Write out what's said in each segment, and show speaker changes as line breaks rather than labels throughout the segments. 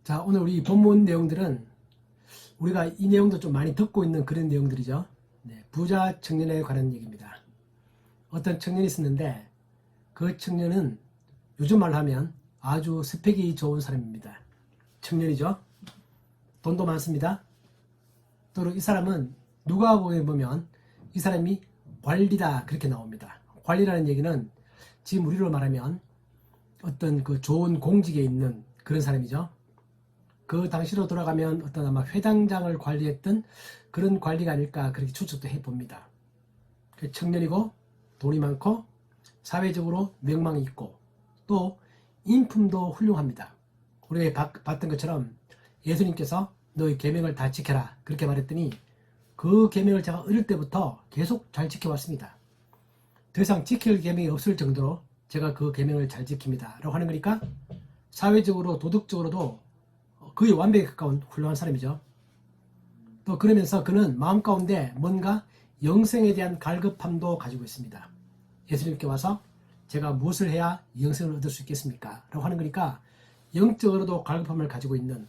자, 오늘 우리 본문 내용들은 우리가 이 내용도 좀 많이 듣고 있는 그런 내용들이죠. 네, 부자 청년에 관한 얘기입니다. 어떤 청년이 있었는데 그 청년은 요즘 말로 하면 아주 스펙이 좋은 사람입니다. 청년이죠. 돈도 많습니다. 또 이 사람은 누가 보면 이 사람이 관리다 그렇게 나옵니다. 관리라는 얘기는 지금 우리로 말하면 어떤 그 좋은 공직에 있는 그런 사람이죠. 그 당시로 돌아가면 어떤 아마 회당장을 관리했던 그런 관리가 아닐까 그렇게 추측도 해봅니다. 청년이고 돈이 많고 사회적으로 명망이 있고 또 인품도 훌륭합니다. 우리가 봤던 것처럼 예수님께서 너희 계명을 다 지켜라 그렇게 말했더니 그 계명을 제가 어릴 때부터 계속 잘 지켜왔습니다. 더 이상 지킬 계명이 없을 정도로 제가 그 계명을 잘 지킵니다 라고 하는 거니까 사회적으로 도덕적으로도 거의 완벽에 가까운 훌륭한 사람이죠. 또 그러면서 그는 마음 가운데 뭔가 영생에 대한 갈급함도 가지고 있습니다. 예수님께 와서 제가 무엇을 해야 영생을 얻을 수 있겠습니까? 라고 하는 거니까 영적으로도 갈급함을 가지고 있는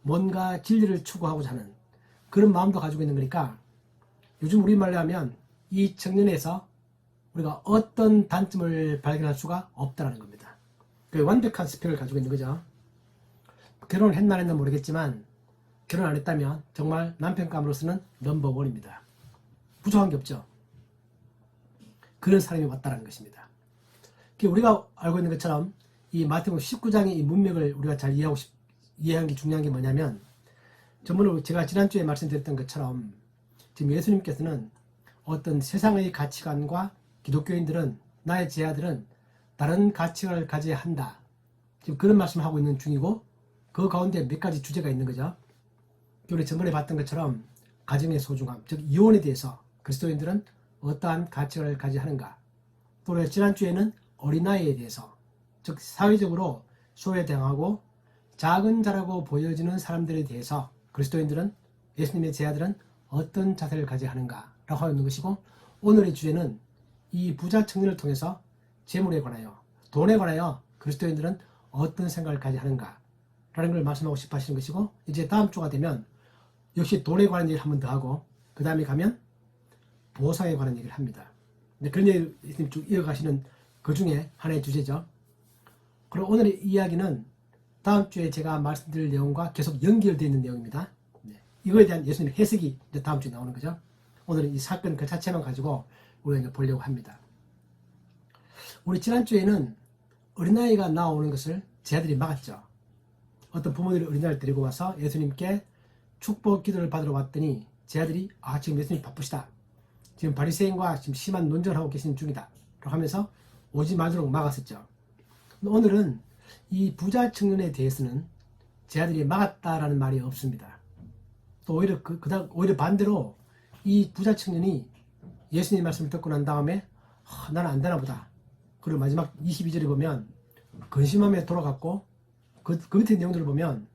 뭔가 진리를 추구하고자 하는 그런 마음도 가지고 있는 거니까 요즘 우리말로 하면 이 청년에서 우리가 어떤 단점을 발견할 수가 없다는 겁니다. 그 완벽한 스펙을 가지고 있는 거죠. 결혼을 했나 안 했나 모르겠지만 결혼 안 했다면 정말 남편감으로서는 넘버원입니다. 부족한 게 없죠. 그런 사람이 왔다는 것입니다. 우리가 알고 있는 것처럼 이 마태복음 19장의 이 문맥을 우리가 잘 이해하는 게 중요한 게 뭐냐면 전문으로 제가 지난주에 말씀드렸던 것처럼 지금 예수님께서는 어떤 세상의 가치관과 기독교인들은 나의 제자들은 다른 가치관을 가져야 한다. 지금 그런 말씀을 하고 있는 중이고 그 가운데 몇 가지 주제가 있는 거죠. 우리 전번에 봤던 것처럼 가정의 소중함, 즉 이혼에 대해서 그리스도인들은 어떠한 가치를 가져야 하는가. 또 지난주에는 어린아이에 대해서, 즉 사회적으로 소외당하고 작은 자라고 보여지는 사람들에 대해서 그리스도인들은 예수님의 제자들은 어떤 자세를 가져야 하는가 라고 하는 것이고 오늘의 주제는 이 부자 청년을 통해서 재물에 관하여 돈에 관하여 그리스도인들은 어떤 생각을 가져야 하는가 라는 걸 말씀하고 싶어 하시는 것이고 이제 다음 주가 되면 역시 돈에 관한 얘기를 한 번 더 하고 그 다음에 가면 보상에 관한 얘기를 합니다. 그런 얘기를 쭉 이어가시는 그 중에 하나의 주제죠. 그리고 오늘의 이야기는 다음 주에 제가 말씀드릴 내용과 계속 연결되어 있는 내용입니다. 이거에 대한 예수님의 해석이 이제 다음 주에 나오는 거죠. 오늘은 이 사건 그 자체만 가지고 우리가 이제 보려고 합니다. 우리 지난주에는 어린아이가 나오는 것을 제자들이 막았죠. 어떤 부모들이 어린아이를 데리고 와서 예수님께 축복 기도를 받으러 왔더니 제자들이 지금 예수님 바쁘시다. 지금 바리새인과 지금 심한 논쟁을 하고 계신 중이다. 라고 하면서 오지 말도록 막았었죠. 오늘은 이 부자 청년에 대해서는 제자들이 막았다라는 말이 없습니다. 또 오히려 오히려 반대로 이 부자 청년이 예수님 말씀을 듣고 난 다음에 나는 안 되나 보다. 그리고 마지막 22절에 보면 근심함에 돌아갔고 그 밑에 내용들을 보면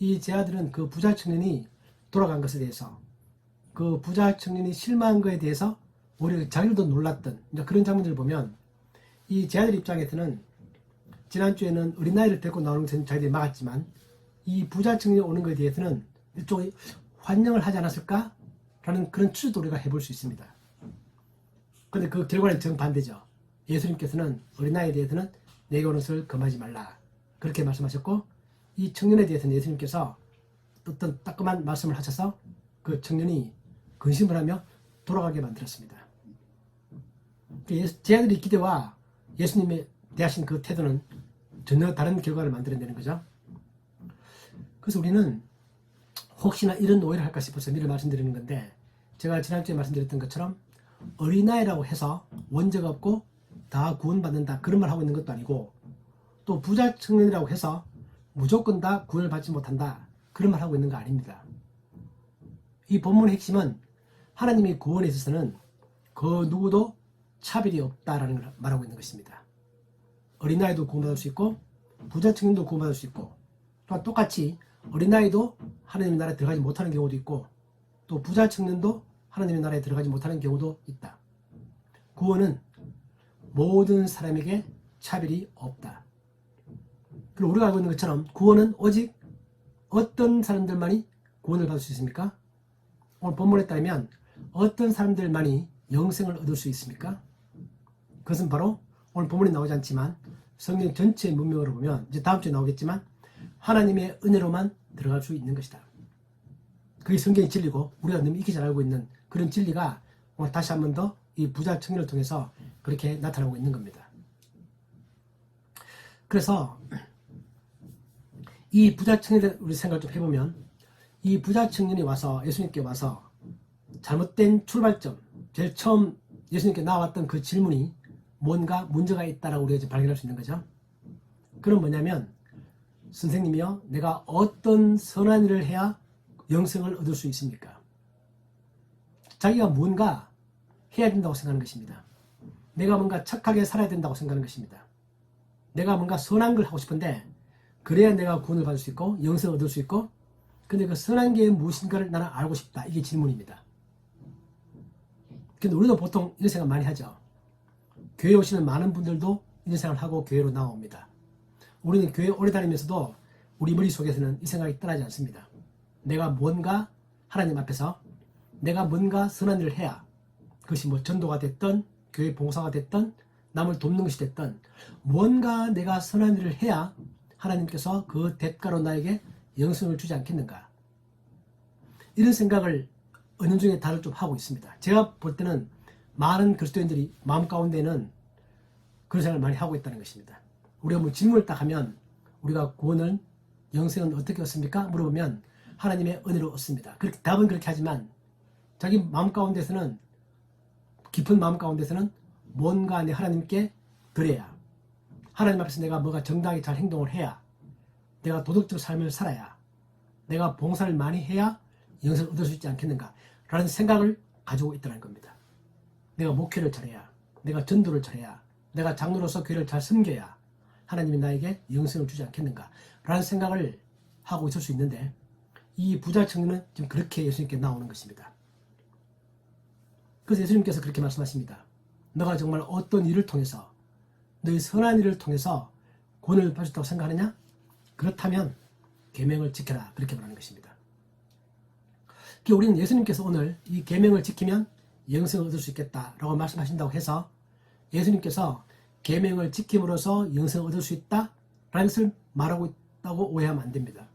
이 제자들은 그 부자 청년이 돌아간 것에 대해서 그 부자 청년이 실망한 것에 대해서 오히려 자기들도 놀랐던 그런 장면들을 보면 이 제자들 입장에서는 지난주에는 어린아이를 데리고 나오는 것은 자기들이 막았지만 이 부자 청년이 오는 것에 대해서는 일종의 환영을 하지 않았을까? 라는 그런 추측도 우리가 해볼 수 있습니다. 그런데 그 결과는 정반대죠. 예수님께서는 어린아이에 대해서는 내게 오는 것을 금하지 말라. 그렇게 말씀하셨고 이 청년에 대해서는 예수님께서 어떤 따끔한 말씀을 하셔서 그 청년이 근심을 하며 돌아가게 만들었습니다. 제자들의 기대와 예수님의 대하신 그 태도는 전혀 다른 결과를 만들어내는 거죠. 그래서 우리는 혹시나 이런 오해를 할까 싶어서 미리 말씀드리는 건데 제가 지난주에 말씀드렸던 것처럼 어린아이라고 해서 원죄가 없고 다 구원받는다 그런 말 하고 있는 것도 아니고 또 부자 청년이라고 해서 무조건 다 구원을 받지 못한다 그런 말 하고 있는 거 아닙니다. 이 본문의 핵심은 하나님의 구원에 있어서는 그 누구도 차별이 없다라는 걸 말하고 있는 것입니다. 어린아이도 구원받을 수 있고 부자 청년도 구원받을 수 있고 또한 똑같이 어린아이도 하나님의 나라에 들어가지 못하는 경우도 있고 또 부자 청년도 하나님의 나라에 들어가지 못하는 경우도 있다. 구원은 모든 사람에게 차별이 없다. 그리고 우리가 알고 있는 것처럼 구원은 오직 어떤 사람들만이 구원을 받을 수 있습니까? 오늘 본문에 따르면 어떤 사람들만이 영생을 얻을 수 있습니까? 그것은 바로 오늘 본문에 나오지 않지만 성경 전체의 문맥으로 보면 이제 다음 주에 나오겠지만 하나님의 은혜로만 들어갈 수 있는 것이다. 그게 성경의 진리고 우리가 너무 익히 잘 알고 있는 그런 진리가 오늘 다시 한 번 더 이 부자 청년을 통해서 그렇게 나타나고 있는 겁니다. 그래서 이 부자 청년들 우리 생각을 좀 해보면 이 부자 청년이 와서 예수님께 와서 잘못된 출발점, 제일 처음 예수님께 나왔던 그 질문이 뭔가 문제가 있다라고 우리가 이제 발견할 수 있는 거죠. 그건 뭐냐면 선생님이요, 내가 어떤 선한 일을 해야 영생을 얻을 수 있습니까? 자기가 뭔가 해야 된다고 생각하는 것입니다. 내가 뭔가 착하게 살아야 된다고 생각하는 것입니다. 내가 뭔가 선한 걸 하고 싶은데 그래야 내가 구원을 받을 수 있고 영생을 얻을 수 있고, 근데 그 선한 게 무엇인가를 나는 알고 싶다. 이게 질문입니다. 근데 우리도 보통 이런 생각 많이 하죠. 교회 오시는 많은 분들도 이런 생각을 하고 교회로 나옵니다. 우리는 교회 오래 다니면서도 우리 머릿속에서는 이 생각이 떠나지 않습니다. 내가 뭔가 하나님 앞에서 내가 뭔가 선한 일을 해야, 그것이 뭐 전도가 됐든 교회 봉사가 됐든 남을 돕는 것이 됐든 뭔가 내가 선한 일을 해야 하나님께서 그 대가로 나에게 영생을 주지 않겠는가, 이런 생각을 은연중에 다들 좀 하고 있습니다. 제가 볼 때는 많은 그리스도인들이 마음 가운데는 그런 생각을 많이 하고 있다는 것입니다. 우리가 뭐 질문을 딱 하면 우리가 구원을 영생은 어떻게 얻습니까? 물어보면 하나님의 은혜로 얻습니다. 그렇게 답은 그렇게 하지만 자기 마음 가운데서는, 깊은 마음 가운데서는 뭔가 내 하나님께 드려야, 하나님 앞에서 내가 뭐가 정당하게 잘 행동을 해야, 내가 도덕적 삶을 살아야, 내가 봉사를 많이 해야 영생을 얻을 수 있지 않겠는가 라는 생각을 가지고 있다는 겁니다. 내가 목회를 잘해야, 내가 전도를 잘해야, 내가 장로로서 교회를 잘 섬겨야 하나님이 나에게 영생을 주지 않겠는가 라는 생각을 하고 있을 수 있는데, 이 부자 청년은 지금 그렇게 예수님께 나오는 것입니다. 그래서 예수님께서 그렇게 말씀하십니다. 너가 정말 어떤 일을 통해서, 너의 선한 일을 통해서 구원을 받을 수 있다고 생각하느냐? 그렇다면 계명을 지켜라, 그렇게 말하는 것입니다. 우리는 예수님께서 오늘 이 계명을 지키면 영생을 얻을 수 있겠다라고 말씀하신다고 해서 예수님께서 계명을 지킴으로써 영생을 얻을 수 있다라는 것을 말하고 있다고 오해하면 안 됩니다.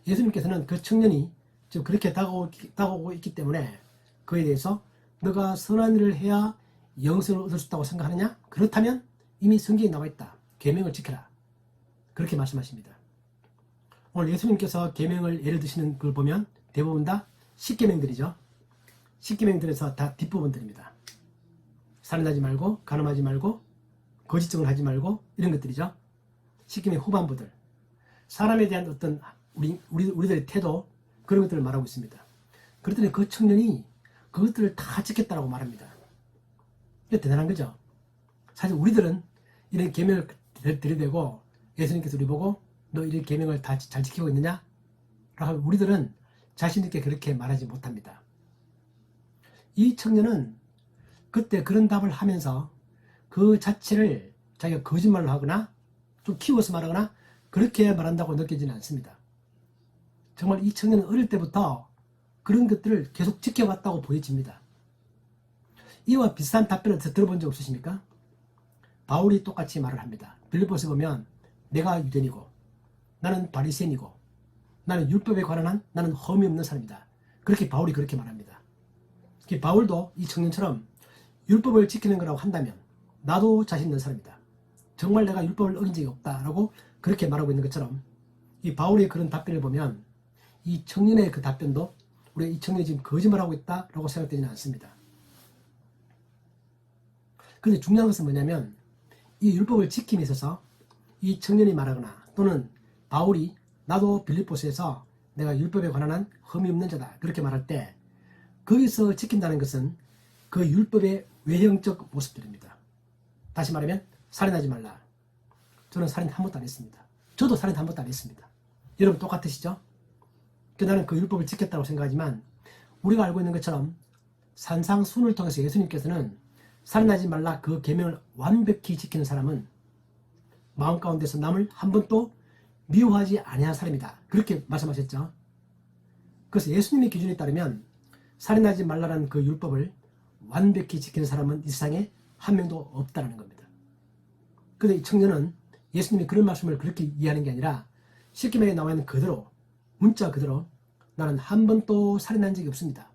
예수님께서는 그 청년이 지금 그렇게 다가오고 있기 때문에 그에 대해서 너가 선한 일을 해야 영생을 얻을 수 있다고 생각하느냐? 그렇다면 이미 성경에 나와 있다. 계명을 지켜라. 그렇게 말씀하십니다. 오늘 예수님께서 계명을 예를 드시는 걸 보면 대부분 다 10계명들이죠. 10계명들에서 다 뒷부분들입니다. 살인하지 말고, 간음하지 말고, 거짓증을 하지 말고, 이런 것들이죠. 10계명 후반부들. 사람에 대한 어떤 우리들의 태도, 그런 것들을 말하고 있습니다. 그랬더니 그 청년이 그것들을 다 지켰다고 말합니다. 이게 대단한 거죠. 사실 우리들은 이런 계명을 들이대고 예수님께서 우리 보고 너 이런 계명을 다 잘 지키고 있느냐? 라고 하면 우리들은 자신 있게 그렇게 말하지 못합니다. 이 청년은 그때 그런 답을 하면서 그 자체를 자기가 거짓말로 하거나 좀 키워서 말하거나 그렇게 말한다고 느끼지는 않습니다. 정말 이 청년은 어릴 때부터 그런 것들을 계속 지켜왔다고 보여집니다. 이와 비슷한 답변을 들어본 적 없으십니까? 바울이 똑같이 말을 합니다. 빌립보서에 보면 내가 유대인이고 나는 바리새인이고 나는 율법에 관한 한 나는 험이 없는 사람이다. 그렇게 바울이 그렇게 말합니다. 바울도 이 청년처럼 율법을 지키는 거라고 한다면 나도 자신 있는 사람이다. 정말 내가 율법을 어긴 적이 없다라고 그렇게 말하고 있는 것처럼 이 바울의 그런 답변을 보면 이 청년의 그 답변도 우리가 이 청년이 지금 거짓말하고 있다라고 생각되지는 않습니다. 그런데 중요한 것은 뭐냐면 이 율법을 지킴에 있어서 이 청년이 말하거나 또는 바울이 나도 빌립보서에서 내가 율법에 관한 한 흠이 없는 자다 그렇게 말할 때 거기서 지킨다는 것은 그 율법의 외형적 모습들입니다. 다시 말하면 살인하지 말라. 저는 살인 한 번도 안 했습니다. 저도 살인 한 번도 안 했습니다. 여러분 똑같으시죠? 나는 그 율법을 지켰다고 생각하지만 우리가 알고 있는 것처럼 산상순을 통해서 예수님께서는 살인하지 말라 그 계명을 완벽히 지키는 사람은 마음 가운데서 남을 한 번도 미워하지 아니한 사람이다. 그렇게 말씀하셨죠. 그래서 예수님의 기준에 따르면 살인하지 말라는 그 율법을 완벽히 지키는 사람은 이 세상에 한 명도 없다는 겁니다. 그런데 이 청년은 예수님이 그런 말씀을 그렇게 이해하는 게 아니라 십계명에 나와 있는 그대로, 문자 그대로 나는 한 번도 살인한 적이 없습니다.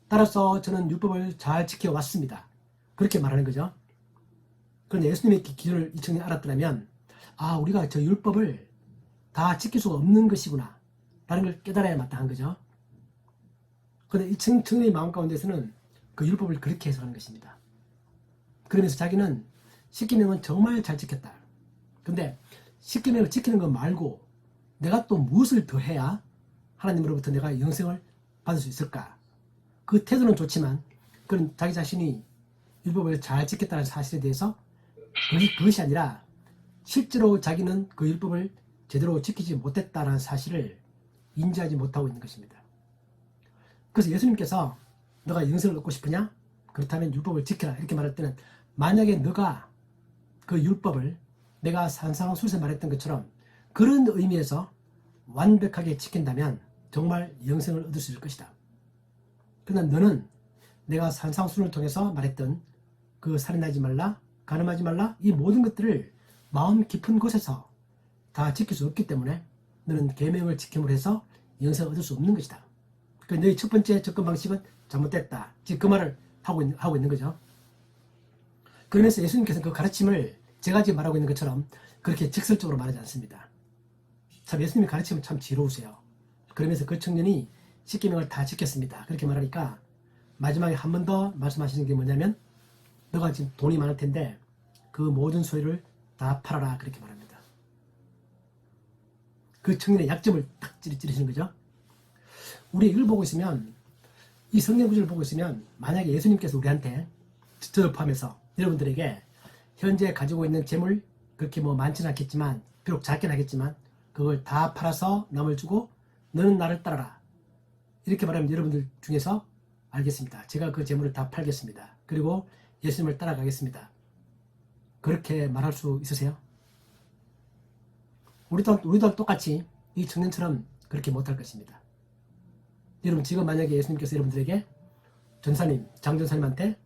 따라서 저는 율법을 잘 지켜왔습니다. 그렇게 말하는 거죠. 그런데 예수님의 기준을 이 청년이 알았더라면 우리가 저 율법을 다 지킬 수가 없는 것이구나 라는 걸 깨달아야 마땅한 거죠. 그런데 이 청년의 마음 가운데서는 그 율법을 그렇게 해석하는 것입니다. 그러면서 자기는 십계명은 정말 잘 지켰다. 근데 십계명을 지키는 것 말고 내가 또 무엇을 더 해야 하나님으로부터 내가 영생을 받을 수 있을까? 그 태도는 좋지만 그런 자기 자신이 율법을 잘 지켰다는 사실에 대해서 그것이 아니라 실제로 자기는 그 율법을 제대로 지키지 못했다는 사실을 인지하지 못하고 있는 것입니다. 그래서 예수님께서 너가 영생을 얻고 싶으냐? 그렇다면 율법을 지켜라 이렇게 말할 때는 만약에 너가 그 율법을 내가 산상수에서 말했던 것처럼 그런 의미에서 완벽하게 지킨다면 정말 영생을 얻을 수 있을 것이다. 그러나 너는 내가 산상수를 통해서 말했던 그 살인하지 말라, 간음하지 말라 이 모든 것들을 마음 깊은 곳에서 다 지킬 수 없기 때문에 너는 계명을 지킴으로 해서 영생을 얻을 수 없는 것이다. 그러니까 너의 첫 번째 접근 방식은 잘못됐다. 지금 그 말을 하고 있는 거죠. 그러면서 예수님께서는 그 가르침을 제가 지금 말하고 있는 것처럼 그렇게 직설적으로 말하지 않습니다. 참 예수님의 가르침은 참 지혜로우세요. 그러면서 그 청년이 십계명을 다 지켰습니다. 그렇게 말하니까 마지막에 한 번 더 말씀하시는 게 뭐냐면 너가 지금 돈이 많을 텐데 그 모든 소유를 다 팔아라 그렇게 말합니다. 그 청년의 약점을 딱 찌르시는 거죠. 우리 이걸 보고 있으면 이 성경 구절을 보고 있으면 만약에 예수님께서 우리한테 저를 포함해서 여러분들에게 현재 가지고 있는 재물 그렇게 뭐 많지는 않겠지만 비록 작긴 하겠지만 그걸 다 팔아서 남을 주고 너는 나를 따라라 이렇게 말하면 여러분들 중에서 알겠습니다. 제가 그 재물을 다 팔겠습니다. 그리고 예수님을 따라가겠습니다. 그렇게 말할 수 있으세요? 우리도 똑같이 이 청년처럼 그렇게 못할 것입니다. 여러분 지금 만약에 예수님께서 여러분들에게 전사님, 장전사님한테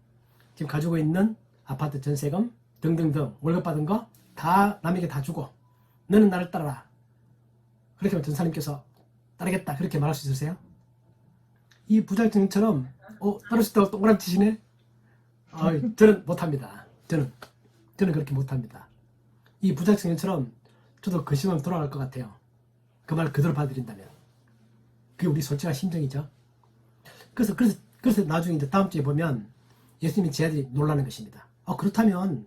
지금 가지고 있는 아파트 전세금 등등등 월급 받은 거 다 남에게 다 주고 너는 나를 따라라. 그렇게 하면 전사님께서 따르겠다 그렇게 말할 수 있으세요? 이 부장청년처럼 따를 수 있다고 동그라미 치시네? 저는 못합니다. 저는 그렇게 못합니다. 이 부장청년처럼 저도 근심하면 돌아갈 것 같아요. 그 말 그대로 받아들인다면. 그게 우리 솔직한 심정이죠. 그래서 나중에 이제 다음 주에 보면 예수님이 제 아들이 놀라는 것입니다. 그렇다면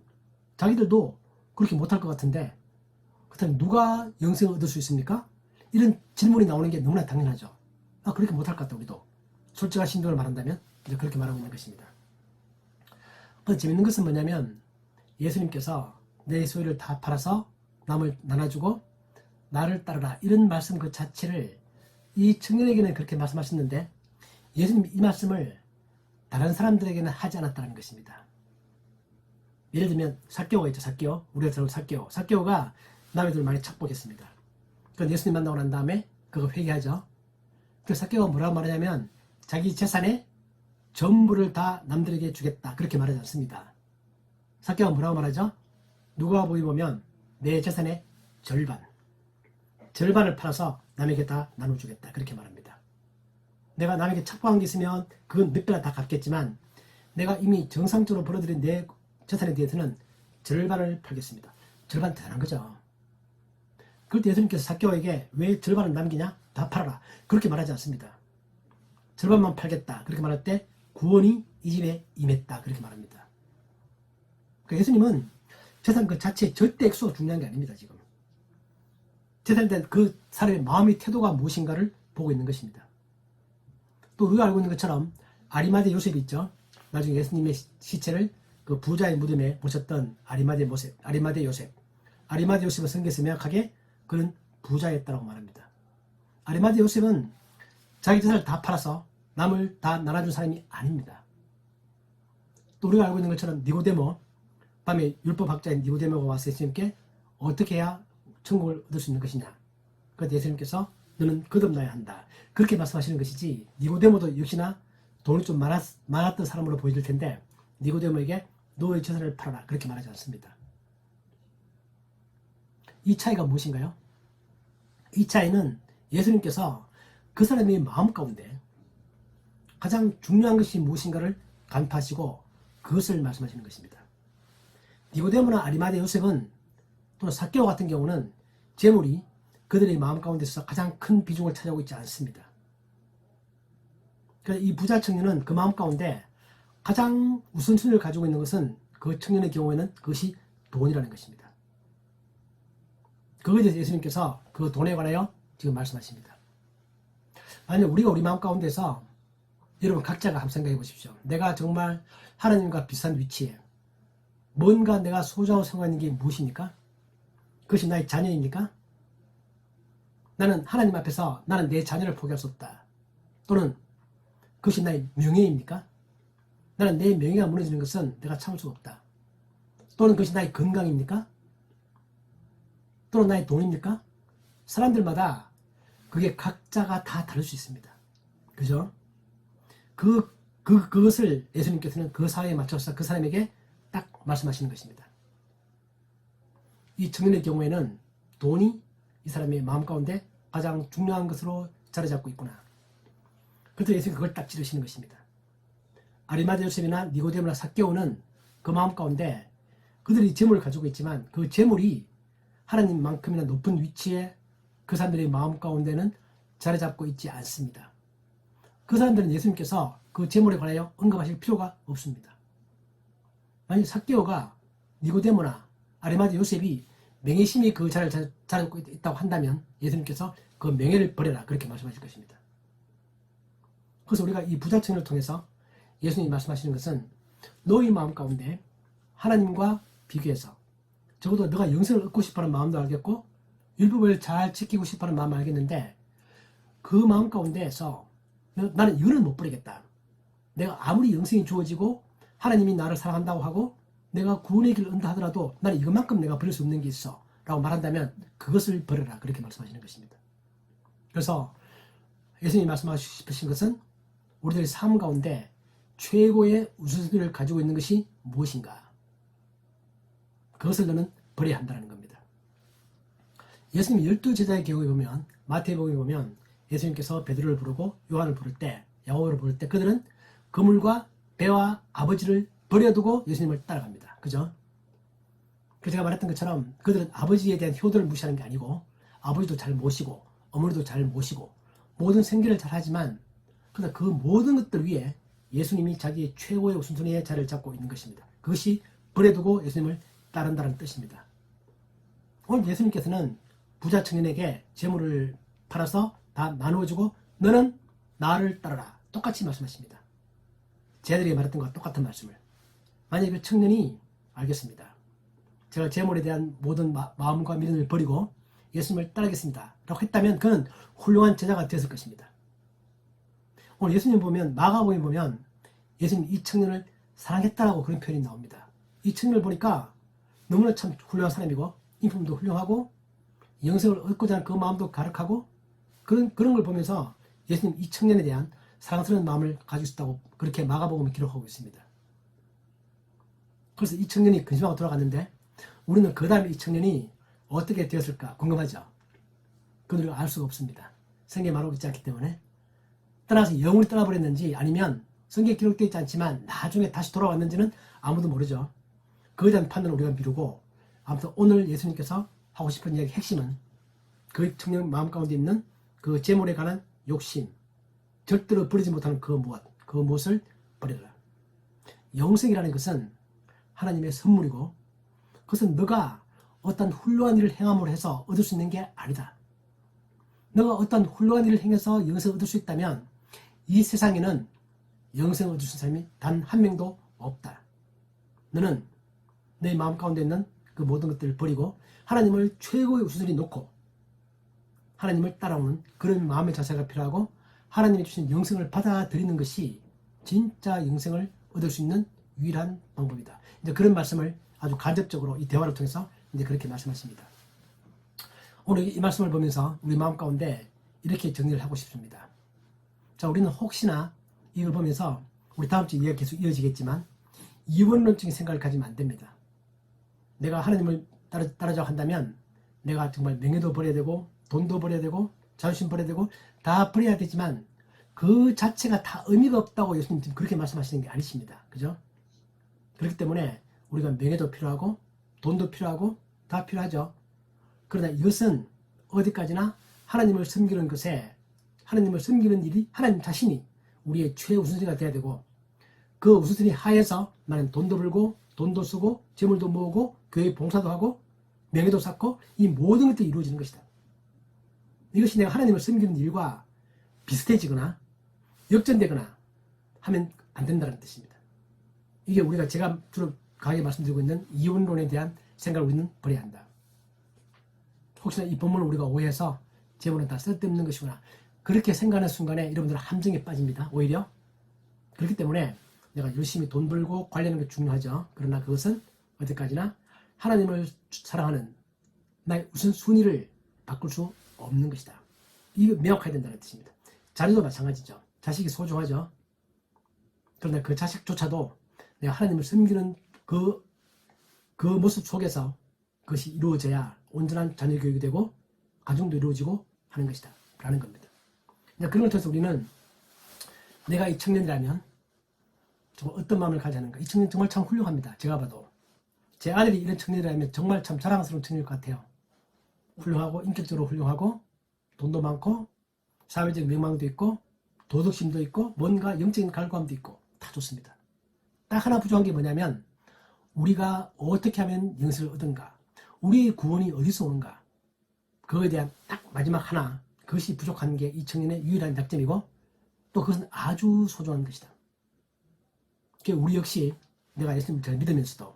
자기들도 그렇게 못할 것 같은데 그렇다면 누가 영생을 얻을 수 있습니까? 이런 질문이 나오는 게 너무나 당연하죠. 그렇게 못할 것 같다 우리도. 솔직한 심정을 말한다면 이제 그렇게 말하고 있는 것입니다. 그런데 재밌는 것은 뭐냐면 예수님께서 내 소유를 다 팔아서 남을 나눠주고 나를 따르라 이런 말씀 그 자체를 이 청년에게는 그렇게 말씀하셨는데 예수님이 이 말씀을 다른 사람들에게는 하지 않았다는 것입니다. 예를 들면 삭개오가 있죠. 삭개오. 우리가 들어본 삭개오. 삭개오가 남의 돈을 많이 착복했습니다. 그건 예수님 만나고 난 다음에 그거 회개하죠. 그 삭개오가 뭐라고 말하냐면 자기 재산의 전부를 다 남들에게 주겠다. 그렇게 말하지 않습니다. 삭개오가 뭐라고 말하죠? 누가복음 보면 내 재산의 절반을 팔아서 남에게 다 나눠주겠다. 그렇게 말합니다. 내가 남에게 착복한 게 있으면 그건 몇 배나 다 갚겠지만 내가 이미 정상적으로 벌어들인 내 재산에 대해서는 절반을 팔겠습니다. 절반 대단한 거죠. 그럴 때 예수님께서 삭개오에게 왜 절반을 남기냐? 다 팔아라. 그렇게 말하지 않습니다. 절반만 팔겠다. 그렇게 말할 때 구원이 이 집에 임했다. 그렇게 말합니다. 그러니까 예수님은 재산 그 자체 절대 액수가 중요한 게 아닙니다. 지금. 재산에 대한 그 사람의 마음의 태도가 무엇인가를 보고 있는 것입니다. 또 우리가 알고 있는 것처럼 아리마대 요셉이 있죠. 나중에 예수님의 시체를 그 부자의 무덤에 모셨던 아리마대 요셉. 아리마대 요셉은 성경에서 명확하게 그는 부자였다고 말합니다. 아리마대 요셉은 자기 재산을 다 팔아서 남을 다 나눠준 사람이 아닙니다. 또 우리가 알고 있는 것처럼 니고데모, 밤에 율법학자인 니고데모가 와서 예수님께 어떻게 해야 천국을 얻을 수 있는 것이냐 그래서 예수님께서 너는 거듭나야 한다. 그렇게 말씀하시는 것이지, 니고데모도 역시나 돈이 좀 많았던 사람으로 보여질 텐데 니고데모에게 너의 재산을 팔아라 그렇게 말하지 않습니다. 이 차이가 무엇인가요? 이 차이는 예수님께서 그 사람의 마음 가운데 가장 중요한 것이 무엇인가를 간파하시고 그것을 말씀하시는 것입니다. 니고데모나 아리마대 요셉은 또는 삭개오 같은 경우는 재물이 그들의 마음 가운데서 가장 큰 비중을 차지하고 있지 않습니다. 그래서 이 부자 청년은 그 마음 가운데 가장 우선순위를 가지고 있는 것은 그 청년의 경우에는 그것이 돈이라는 것입니다. 그것에 대해서 예수님께서 그 돈에 관하여 지금 말씀하십니다. 만약 우리가 우리 마음 가운데서 여러분 각자가 한번 생각해 보십시오. 내가 정말 하나님과 비슷한 위치에 뭔가 내가 소중하고 생각하는 게 무엇입니까? 그것이 나의 자녀입니까? 나는 하나님 앞에서 나는 내 자녀를 포기할 수 없다. 또는 그것이 나의 명예입니까? 나는 내 명예가 무너지는 것은 내가 참을 수가 없다. 또는 그것이 나의 건강입니까? 또는 나의 돈입니까? 사람들마다 그게 각자가 다 다를 수 있습니다. 그죠? 그것을 예수님께서는 그 사회에 맞춰서 그 사람에게 딱 말씀하시는 것입니다. 이 청년의 경우에는 돈이 이 사람의 마음 가운데 가장 중요한 것으로 자리 잡고 있구나. 그래서 예수님이 그걸 딱 찌르시는 것입니다. 아리마대 요셉이나 니고데모나 삭개오는 그 마음 가운데 그들이 재물을 가지고 있지만 그 재물이 하나님만큼이나 높은 위치에 그 사람들의 마음 가운데는 자리 잡고 있지 않습니다. 그 사람들은 예수님께서 그 재물에 관하여 언급하실 필요가 없습니다. 만약 삭개오가 니고데모나 아리마대 요셉이 명예심이 그 자리를 잡고 있다고 한다면 예수님께서 그 명예를 버려라 그렇게 말씀하실 것입니다. 그래서 우리가 이 부자 청년을 통해서 예수님이 말씀하시는 것은 너희 마음 가운데 하나님과 비교해서 적어도 너가 영생을 얻고 싶어하는 마음도 알겠고 율법을 잘 지키고 싶어하는 마음을 알겠는데 그 마음 가운데에서 나는 이거는 못 버리겠다. 내가 아무리 영생이 주어지고 하나님이 나를 사랑한다고 하고 내가 구원의 길을 얻는다 하더라도 나는 이것만큼 내가 버릴 수 없는 게 있어 라고 말한다면 그것을 버려라 그렇게 말씀하시는 것입니다. 그래서 예수님이 말씀하시고 싶으신 것은 우리들의 삶 가운데 최고의 우선순위를 가지고 있는 것이 무엇인가? 그것을 너는 버려야 한다는 겁니다. 예수님 12제자의 경우에 보면 마태복음에 보면 예수님께서 베드로를 부르고 요한을 부를 때 야고보를 부를 때 그들은 그물과 배와 아버지를 버려두고 예수님을 따라갑니다. 그죠? 그 제가 말했던 것처럼 그들은 아버지에 대한 효도를 무시하는 게 아니고 아버지도 잘 모시고 어머니도 잘 모시고 모든 생계를 잘 하지만 그러나 그 모든 것들 위에 예수님이 자기의 최고의 우선순위에 자리를 잡고 있는 것입니다. 그것이 버려두고 예수님을 따른다는 뜻입니다. 오늘 예수님께서는 부자 청년에게 재물을 팔아서 다 나누어주고 너는 나를 따르라 똑같이 말씀하십니다. 제자들이 말했던 것과 똑같은 말씀을. 만약에 그 청년이 알겠습니다. 제가 재물에 대한 모든 마음과 믿음을 버리고 예수님을 따르겠습니다 라고 했다면 그는 훌륭한 제자가 되었을 것입니다. 오늘 예수님 보면 마가복음에 보면 예수님 이 청년을 사랑했다라고 그런 표현이 나옵니다. 이 청년을 보니까 너무나 참 훌륭한 사람이고 인품도 훌륭하고 영생을 얻고자 하는 그 마음도 가득하고 그런 걸 보면서 예수님 이 청년에 대한 사랑스러운 마음을 가지고 있다고 그렇게 마가복음에 기록하고 있습니다. 그래서 이 청년이 근심하고 돌아갔는데 우리는 그 다음에 이 청년이 어떻게 되었을까 궁금하죠. 그건 우리가 알 수가 없습니다. 성경에 말하고 있지 않기 때문에 떠나서 영원히 떠나버렸는지 아니면 성경에 기록되어 있지 않지만 나중에 다시 돌아왔는지는 아무도 모르죠. 그에 대한 판단은 우리가 미루고 아무튼 오늘 예수님께서 하고 싶은 이야기 핵심은 그 청년 마음 가운데 있는 그 재물에 관한 욕심 절대로 버리지 못하는 그 무엇을 버려라. 영생이라는 것은 하나님의 선물이고 그것은 너가 어떤 훌륭한 일을 행함으로 해서 얻을 수 있는 게 아니다. 너가 어떤 훌륭한 일을 행해서 영생을 얻을 수 있다면 이 세상에는 영생을 얻을 수 있는 사람이 단 한 명도 없다. 너는 내 마음 가운데 있는 그 모든 것들을 버리고 하나님을 최고의 우선순위 놓고 하나님을 따라오는 그런 마음의 자세가 필요하고 하나님이 주신 영생을 받아들이는 것이 진짜 영생을 얻을 수 있는 유일한 방법이다. 이제 그런 말씀을 아주 간접적으로 이 대화를 통해서 이제 그렇게 말씀하십니다. 오늘 이 말씀을 보면서 우리 마음 가운데 이렇게 정리를 하고 싶습니다. 자, 우리는 혹시나 이걸 보면서 우리 다음 주 이야기가 계속 이어지겠지만 이원론적인 생각을 가지면 안 됩니다. 내가 하나님을 따르자고 한다면 내가 정말 명예도 버려야 되고 돈도 버려야 되고 자존심 버려야 되고 다 버려야 되지만 그 자체가 다 의미가 없다고 예수님 지금 그렇게 말씀하시는 게 아니십니다. 그죠? 그렇기 때문에 우리가 명예도 필요하고 돈도 필요하고 다 필요하죠. 그러나 이것은 어디까지나 하나님을 섬기는 것에 하나님을 섬기는 일이 하나님 자신이 우리의 최우선순위가 돼야 되고 그 우선순위 하에서 나는 돈도 벌고 돈도 쓰고 재물도 모으고 교회 봉사도 하고 명예도 쌓고 이 모든 것들이 이루어지는 것이다. 이것이 내가 하나님을 섬기는 일과 비슷해지거나 역전되거나 하면 안 된다는 뜻입니다. 이게 우리가 제가 주로 강하게 말씀드리고 있는 이원론에 대한 생각을 우리는 버려야 한다. 혹시나 이 본문을 우리가 오해해서 재물은 다 쓸데없는 것이구나 그렇게 생각하는 순간에 여러분들은 함정에 빠집니다. 오히려 그렇기 때문에 내가 열심히 돈 벌고 관리하는 게 중요하죠. 그러나 그것은 어디까지나 하나님을 사랑하는 나의 우선순위를 바꿀 수 없는 것이다. 이거 명확해야 된다는 뜻입니다. 자녀도 마찬가지죠. 자식이 소중하죠. 그러나 그 자식조차도 내가 하나님을 섬기는 그 모습 속에서 그것이 이루어져야 온전한 자녀 교육이 되고 가정도 이루어지고 하는 것이다 라는 겁니다. 그런 걸 통해서 우리는 내가 이 청년이라면 정말 어떤 마음을 가지는가. 이 청년 정말 참 훌륭합니다. 제가 봐도 제 아들이 이런 청년이라면 정말 참 자랑스러운 청년일 것 같아요. 훌륭하고 인격적으로 훌륭하고 돈도 많고 사회적 명망도 있고 도덕심도 있고 뭔가 영적인 갈구함도 있고 다 좋습니다. 딱 하나 부족한 게 뭐냐면 우리가 어떻게 하면 영생을 얻은가, 우리의 구원이 어디서 오는가, 그거에 대한 딱 마지막 하나, 그것이 부족한 게 이 청년의 유일한 약점이고 또 그것은 아주 소중한 것이다. 우리 역시 내가 예수님을 잘 믿으면서도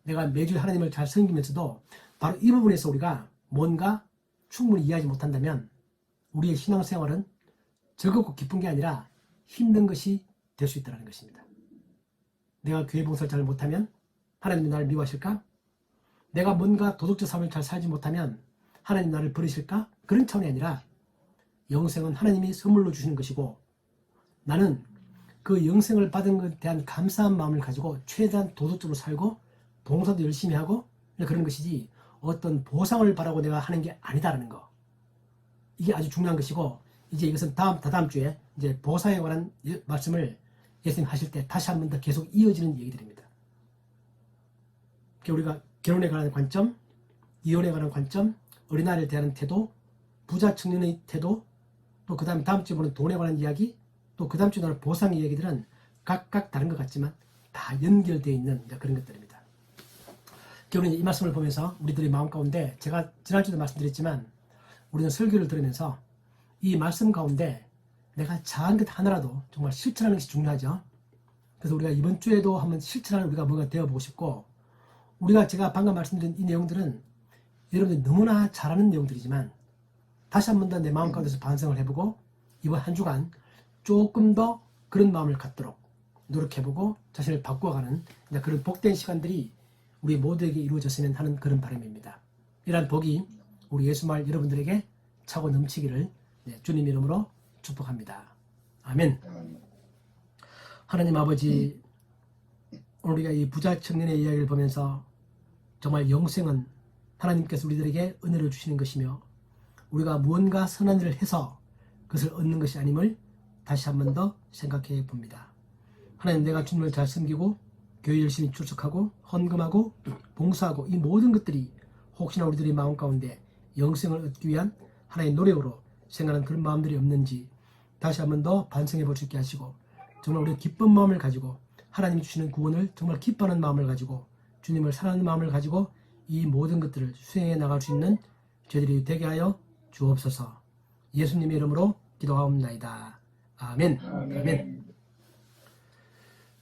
내가 매주 하나님을 잘 섬기면서도 바로 이 부분에서 우리가 뭔가 충분히 이해하지 못한다면 우리의 신앙생활은 즐겁고 기쁜 게 아니라 힘든 것이 될 수 있다는 것입니다. 내가 교회 봉사를 잘 못하면 하나님이 나를 미워하실까? 내가 뭔가 도덕적 삶을 잘 살지 못하면 하나님 나를 버리실까? 그런 차원이 아니라 영생은 하나님이 선물로 주시는 것이고 나는 그 영생을 받은 것에 대한 감사한 마음을 가지고 최대한 도덕적으로 살고 봉사도 열심히 하고 그런 것이지 어떤 보상을 바라고 내가 하는 게 아니다라는 거. 이게 아주 중요한 것이고 이제 이것은 다다음 주에 이제 보상에 관한 말씀을 예수님 하실 때 다시 한 번 더 계속 이어지는 얘기들입니다. 우리가 결혼에 관한 관점, 이혼에 관한 관점, 어린아이를 대하는 태도, 부자 청년의 태도, 또 그 다음 주에 보는 돈에 관한 이야기, 또 그 다음 주에 나올 보상 이야기들은 각각 다른 것 같지만 다 연결되어 있는 그런 것들입니다. 우리는 이 말씀을 보면서 우리들의 마음 가운데 제가 지난주에도 말씀드렸지만 우리는 설교를 들으면서 이 말씀 가운데 내가 작은 것 하나라도 정말 실천하는 것이 중요하죠. 그래서 우리가 이번 주에도 한번 실천하는 우리가 뭔가 되어보고 싶고 우리가 제가 방금 말씀드린 이 내용들은 여러분들이 너무나 잘 아는 내용들이지만 다시 한 번 더 내 마음 가운데서 반성을 해보고 이번 한 주간 조금 더 그런 마음을 갖도록 노력해보고 자신을 바꿔가는 그런 복된 시간들이 우리 모두에게 이루어졌으면 하는 그런 바람입니다. 이러한 복이 우리 예수마을 여러분들에게 차고 넘치기를 주님 이름으로 축복합니다. 아멘. 하나님 아버지, 오늘 우리가 이 부자 청년의 이야기를 보면서 정말 영생은 하나님께서 우리들에게 은혜를 주시는 것이며 우리가 무언가 선한 일을 해서 그것을 얻는 것이 아님을 다시 한 번 더 생각해 봅니다. 하나님, 내가 주님을 잘 섬기고 교회 열심히 출석하고 헌금하고 봉사하고 이 모든 것들이 혹시나 우리들의 마음 가운데 영생을 얻기 위한 하나의 노력으로 생각하는 그런 마음들이 없는지 다시 한 번 더 반성해 볼 수 있게 하시고 정말 우리의 기쁜 마음을 가지고 하나님이 주시는 구원을 정말 기뻐하는 마음을 가지고 주님을 사랑하는 마음을 가지고 이 모든 것들을 수행해 나갈 수 있는 저희들이 되게 하여 주옵소서. 예수님의 이름으로 기도하옵나이다. 아멘. 아멘.